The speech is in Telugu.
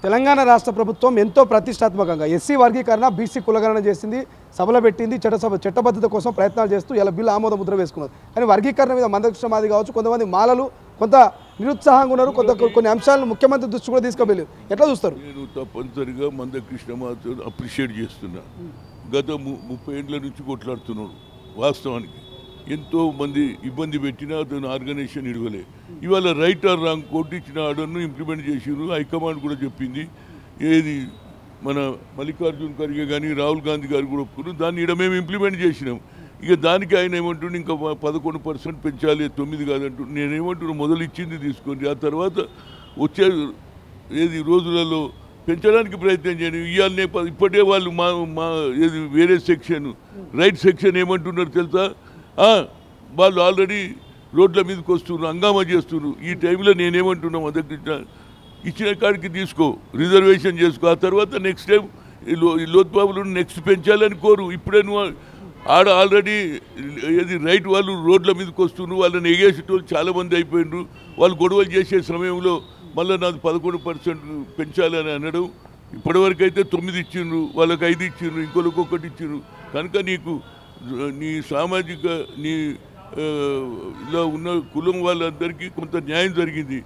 తెలంగాణ రాష్ట్ర ప్రభుత్వం ఎంతో ప్రతిష్టాత్మకంగా ఎస్సీ వర్గీకరణ బీసీ కులగణన చేసింది, సభలో పెట్టింది, చట్టబద్ధత కోసం ప్రయత్నాలు చేస్తూ ఇలా బిల్లు ఆమోద ముద్ర వేసుకున్నారు. కానీ వర్గీకరణ మీద మందకృష్ణ మాది కావచ్చు, కొంతమంది మాలలు కొంత నిరుత్సాహంగా ఉన్నారు, కొన్ని అంశాలను ముఖ్యమంత్రి దృష్టి కూడా తీసుకువెళ్ళారు. ఎట్లా చూస్తారు? నేను తప్పనిసరిగా మందకృష్ణ మాతో అప్రిషియేట్ చేస్తున్నా. గత 30 ఏళ్ళ నుంచి కొట్లాడుతున్నాడు. వాస్తవానికి ఎంతో మంది ఇబ్బంది పెట్టినా అతను ఆర్గనైజేషన్ ఇడవలే. ఇవాళ రైట్ ఆర్ రాంగ్ కోర్టు ఇచ్చిన ఆర్డర్ను ఇంప్లిమెంట్ చేసిరు. హైకమాండ్ కూడా చెప్పింది. ఏది మన మల్లికార్జున్ ఖర్గే కానీ రాహుల్ గాంధీ గారు కూడా ఒప్పుకున్నారు. దాన్ని ఇక్కడ మేము ఇంప్లిమెంట్ చేసినాం. ఇక దానికి ఆయన ఏమంటుండే ఇంకా 11% పెంచాలి, 9 కాదంటు. నేనేమంటున్నా మొదలు ఇచ్చింది తీసుకోండి, ఆ తర్వాత వచ్చే ఏది రోజులలో పెంచడానికి ప్రయత్నం చేయండి. ఇవాళనే ఇప్పటికే వాళ్ళు మా ఏది వేరే సెక్షన్ రైట్ సెక్షన్ ఏమంటున్నారు తెలుసా? వాళ్ళు ఆల్రెడీ రోడ్ల మీదకి వస్తున్నారు, హంగామా చేస్తున్నారు. ఈ టైంలో నేనేమంటున్నా మొదటి ఇచ్చిన కాడికి తీసుకో, రిజర్వేషన్ చేసుకో, ఆ తర్వాత నెక్స్ట్ టైం లోతుబాబులు నెక్స్ట్ పెంచాలని కోరు. ఇప్పుడే నువ్వు ఆడ ఆల్రెడీ ఏది రైట్ వాళ్ళు రోడ్ల మీదకి వస్తున్నారు, వాళ్ళని ఎగేసేటోళ్ళు చాలామంది అయిపోయినారు. వాళ్ళు గొడవలు చేసే సమయంలో మళ్ళీ నాది 11% పెంచాలని అనడం. ఇప్పటివరకు అయితే 9 ఇచ్చిండ్రు, వాళ్ళకి 5 ఇచ్చిండ్రు, ఇంకొకరికి 1 ఇచ్చిండ్రు. కనుక నీకు నీ సామాజిక నీ ఇలా ఉన్న కులం వాళ్ళందరికీ కొంత న్యాయం జరిగింది.